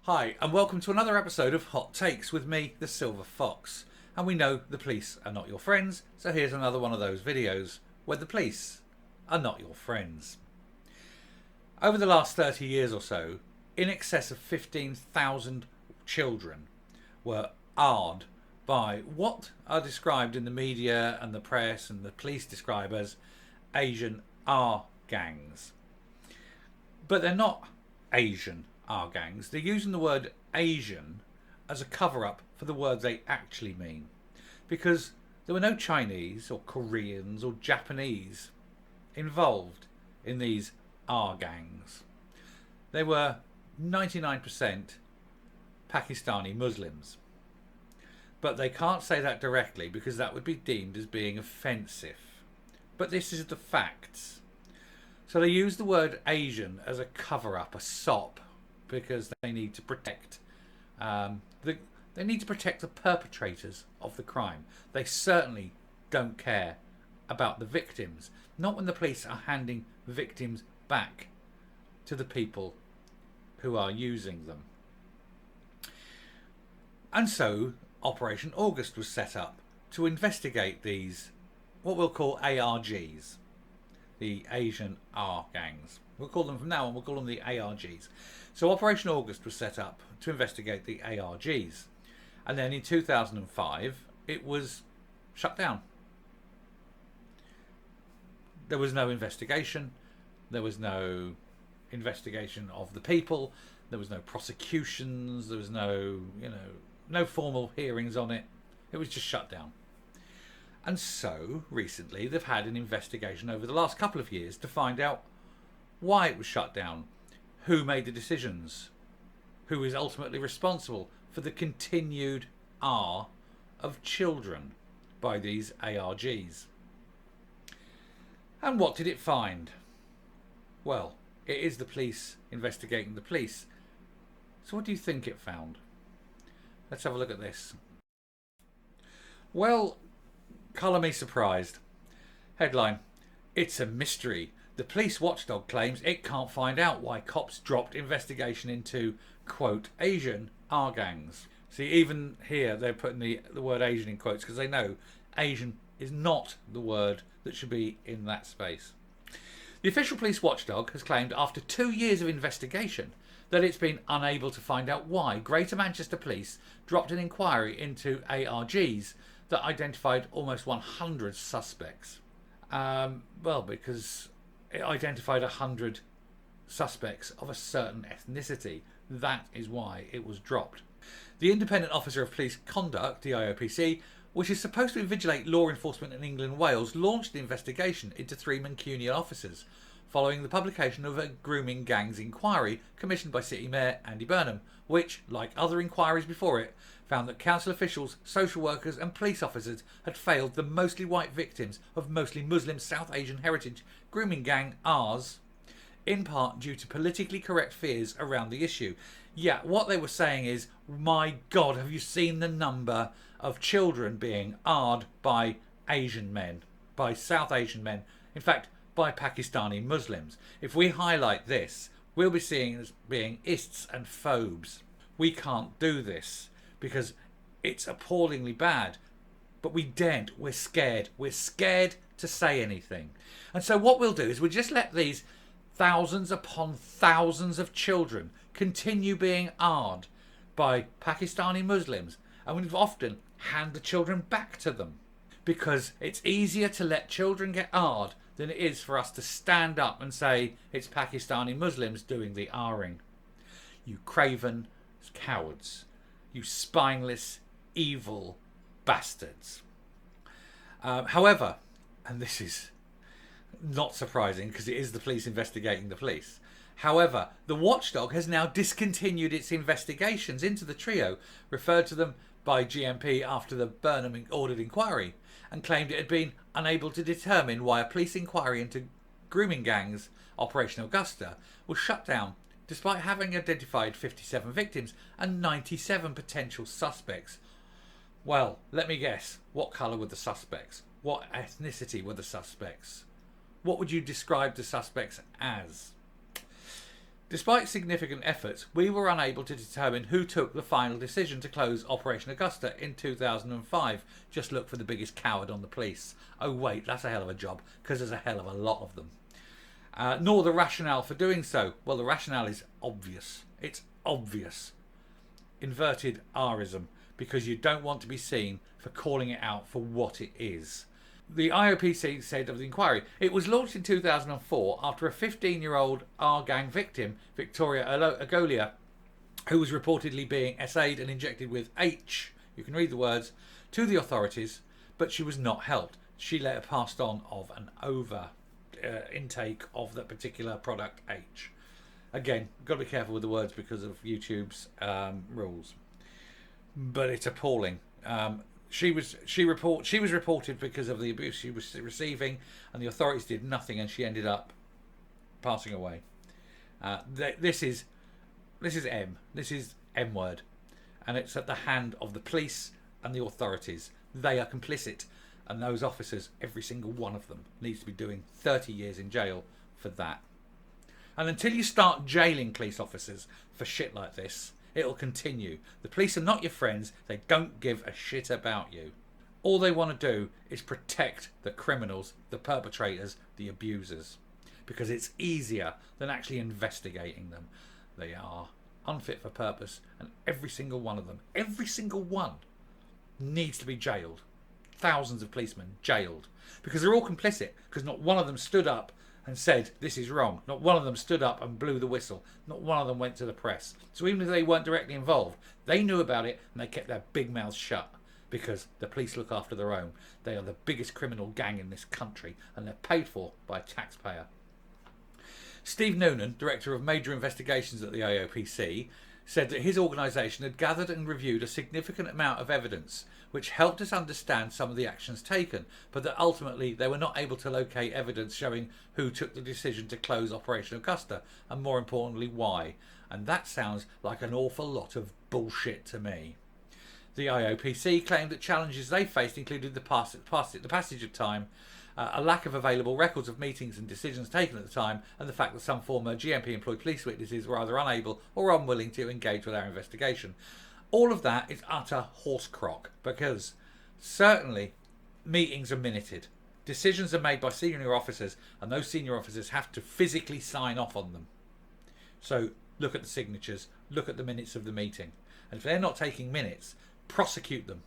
Hi, and welcome to another episode of Hot Takes with me, the Silver Fox. And we know the police are not your friends, so here's another one of those videos where the police are not your friends. Over the last 30 years or so, in excess of 15,000 children were AR'd by what are described in the media and the press and the police describe as Asian R gangs. But they're not Asian R gangs. They're using the word Asian as a cover-up for the word they actually mean. Because there were no Chinese or Koreans or Japanese involved in these R gangs. They were 99% Pakistani Muslims. But they can't say that directly because that would be deemed as being offensive. But this is the facts. So they use the word Asian as a cover-up, a sop, because they need to protect the perpetrators of the crime. They certainly don't care about the victims. Not when the police are handing victims back to the people who are using them. And so Operation August was set up to investigate these, what we'll call ARGs, the Asian R gangs. We'll call them from now on, we'll call them the ARGs. So Operation August was set up to investigate the ARGs. And then in 2005, it was shut down. There was no investigation. There was no investigation of the people. There was no prosecutions. There was no formal hearings on it. It was just shut down. And so, recently, they've had an investigation over the last couple of years to find out why it was shut down, who made the decisions, who is ultimately responsible for the continued R of children by these ARGs. And what did it find? Well, it is the police investigating the police. So what do you think it found? Let's have a look at this. Well, colour me surprised. Headline: It's a mystery. The police watchdog claims it can't find out why cops dropped investigation into, quote, Asian R gangs. See, even here they're putting the word Asian in quotes because they know Asian is not the word that should be in that space. The official police watchdog has claimed after 2 years of investigation that it's been unable to find out why Greater Manchester Police dropped an inquiry into ARGs that identified almost 100 suspects. Because it identified 100 suspects of a certain ethnicity. That is why it was dropped. The Independent Officer of Police Conduct, the IOPC, which is supposed to invigilate law enforcement in England and Wales, launched the investigation into 3 Mancunian officers following the publication of a grooming gangs inquiry commissioned by City Mayor Andy Burnham, which, like other inquiries before it, found that council officials, social workers and police officers had failed the mostly white victims of mostly Muslim South Asian heritage grooming gang Rs, in part due to politically correct fears around the issue. Yeah, what they were saying is, my God, have you seen the number of children being R'd by Asian men, by South Asian men, in fact, by Pakistani Muslims? If we highlight this, we'll be seen as being ists and phobes. We can't do this because it's appallingly bad. But we daren't. We're scared. We're scared to say anything. And so what we'll do is we'll just let these thousands upon thousands of children continue being R'd by Pakistani Muslims. And we've often hand the children back to them. Because it's easier to let children get R'd than it is for us to stand up and say it's Pakistani Muslims doing the R'ing. You craven cowards. You spineless, evil bastards. However, and this is not surprising because it is the police investigating the police. However, the watchdog has now discontinued its investigations into the trio, referred to them by GMP after the Burnham ordered inquiry, and claimed it had been unable to determine why a police inquiry into grooming gangs, Operation Augusta, was shut down despite having identified 57 victims and 97 potential suspects. Well, let me guess. What colour were the suspects? What ethnicity were the suspects? What would you describe the suspects as? Despite significant efforts, we were unable to determine who took the final decision to close Operation Augusta in 2005. Just look for the biggest coward on the police. Oh wait, that's a hell of a job, because there's a hell of a lot of them. Nor the rationale for doing so. Well, the rationale is obvious. It's obvious. Inverted Rism, because you don't want to be seen for calling it out for what it is. The IOPC said of the inquiry, it was launched in 2004 after a 15-year-old R-gang victim, Victoria Agolia, who was reportedly being essayed and injected with H, you can read the words, to the authorities, but she was not helped. She later passed on of an over intake of that particular product H. Again, got to be careful with the words because of YouTube's rules. But it's appalling. She was reported because of the abuse she was receiving, and the authorities did nothing, and she ended up passing away. This is M. This is M word, and it's at the hand of the police and the authorities. They are complicit, and those officers, every single one of them, needs to be doing 30 years in jail for that. And until you start jailing police officers for shit like this, it'll continue. The police are not your friends. They don't give a shit about you. All they want to do is protect the criminals, the perpetrators, the abusers. Because it's easier than actually investigating them. They are unfit for purpose, and every single one of them, every single one, needs to be jailed. Thousands of policemen jailed. Because they're all complicit. Because not one of them stood up and said, this is wrong. Not one of them stood up and blew the whistle. Not one of them went to the press. So even if they weren't directly involved, they knew about it and they kept their big mouths shut because the police look after their own. They are the biggest criminal gang in this country and they're paid for by a taxpayer. Steve Noonan, Director of Major Investigations at the IOPC, said that his organisation had gathered and reviewed a significant amount of evidence which helped us understand some of the actions taken, but that ultimately they were not able to locate evidence showing who took the decision to close Operation Augusta, and more importantly why. And that sounds like an awful lot of bullshit to me. The IOPC claimed that challenges they faced included the passage of time, a lack of available records of meetings and decisions taken at the time, and the fact that some former GMP-employed police witnesses were either unable or unwilling to engage with our investigation. All of that is utter horse crock, because certainly meetings are minuted. Decisions are made by senior officers, and those senior officers have to physically sign off on them. So look at the signatures, look at the minutes of the meeting. And if they're not taking minutes, prosecute them,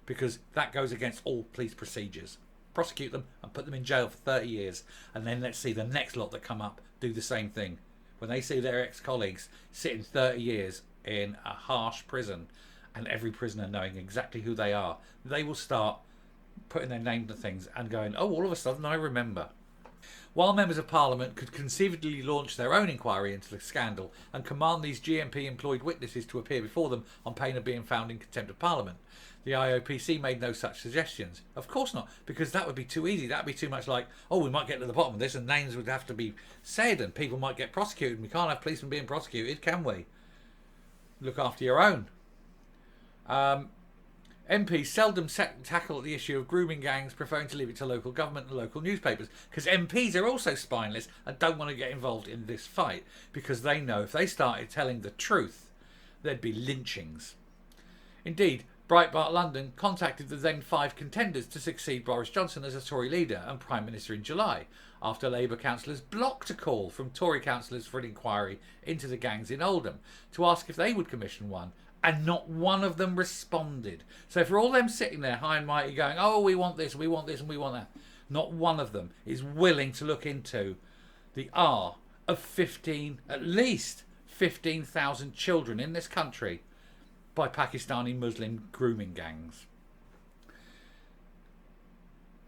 because that goes against all police procedures. Prosecute them and put them in jail for 30 years, and then let's see the next lot that come up do the same thing. When they see their ex-colleagues sitting 30 years in a harsh prison, and every prisoner knowing exactly who they are, they will start putting their name to things and going, oh, all of a sudden I remember. While members of Parliament could conceivably launch their own inquiry into the scandal and command these GMP-employed witnesses to appear before them on pain of being found in contempt of Parliament, the IOPC made no such suggestions. Of course not, because that would be too easy. That would be too much like, oh, we might get to the bottom of this and names would have to be said and people might get prosecuted. We can't have policemen being prosecuted, can we? Look after your own. MPs seldom tackle the issue of grooming gangs, preferring to leave it to local government and local newspapers, because MPs are also spineless and don't want to get involved in this fight, because they know if they started telling the truth, there'd be lynchings. Indeed, Breitbart London contacted the then 5 contenders to succeed Boris Johnson as a Tory leader and Prime Minister in July, after Labour councillors blocked a call from Tory councillors for an inquiry into the gangs in Oldham to ask if they would commission one, and not one of them responded. So for all them sitting there high and mighty going, oh, we want this, and we want that, not one of them is willing to look into the R of 15, at least 15,000 children in this country by Pakistani Muslim grooming gangs.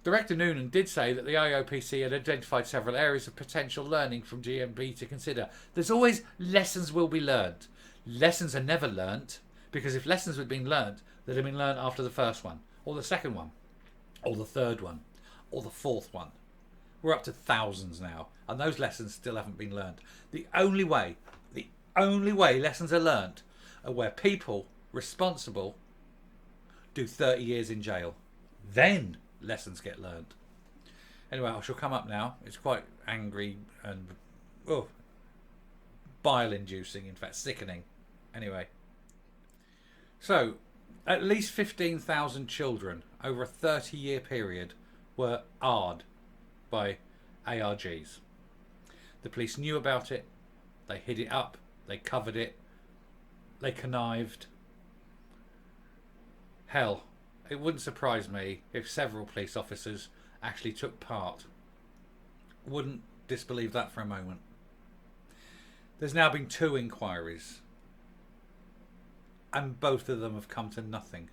Director Noonan did say that the IOPC had identified several areas of potential learning from GMB to consider. There's always lessons will be learned. Lessons are never learnt, because if lessons had been learnt, they'd have been learnt after the first one, or the second one, or the third one, or the fourth one. We're up to thousands now, and those lessons still haven't been learnt. The only way lessons are learnt are where people responsible do 30 years in jail. Then lessons get learnt. Anyway, I shall come up now. It's quite angry and bile-inducing, in fact sickening. Anyway, so at least 15,000 children over a 30-year period were AR'd by ARGs. The police knew about it, they hid it up, they covered it, they connived. Hell, it wouldn't surprise me if several police officers actually took part. Wouldn't disbelieve that for a moment. There's now been 2 inquiries, and both of them have come to nothing.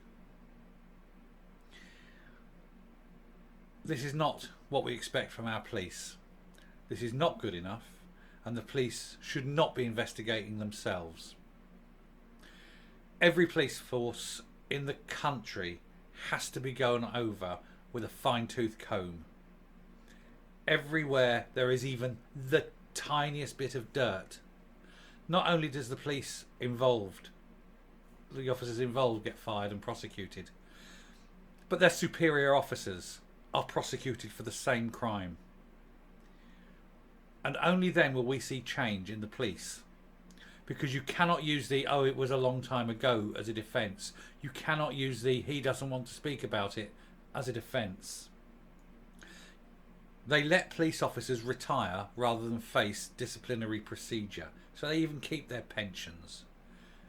This is not what we expect from our police. This is not good enough, and the police should not be investigating themselves. Every police force in the country has to be going over with a fine-tooth comb. Everywhere there is even the tiniest bit of dirt, not only does the police involved, the officers involved, get fired and prosecuted, but their superior officers are prosecuted for the same crime. And only then will we see change in the police. Because you cannot use the "oh, it was a long time ago" as a defence. You cannot use the "he doesn't want to speak about it" as a defence. They let police officers retire rather than face disciplinary procedure. So they even keep their pensions.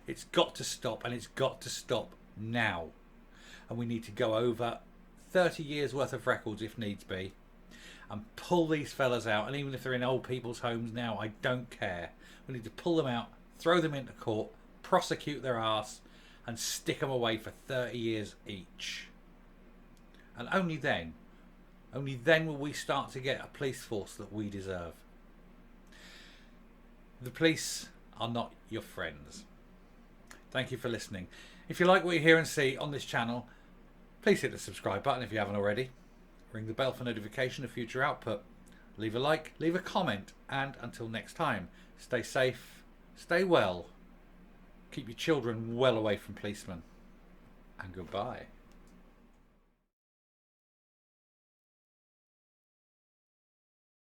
It's got to stop, and it's got to stop now. And we need to go over 30 years worth of records if needs be, and pull these fellas out. And even if they're in old people's homes now, I don't care. We need to pull them out, throw them into court, prosecute their ass, and stick them away for 30 years each. And only then will we start to get a police force that we deserve. The police are not your friends. Thank you for listening. If you like what you hear and see on this channel, please hit the subscribe button if you haven't already. Ring the bell for notification of future output. Leave a like, leave a comment, and until next time, stay safe, stay well, keep your children well away from policemen, and goodbye.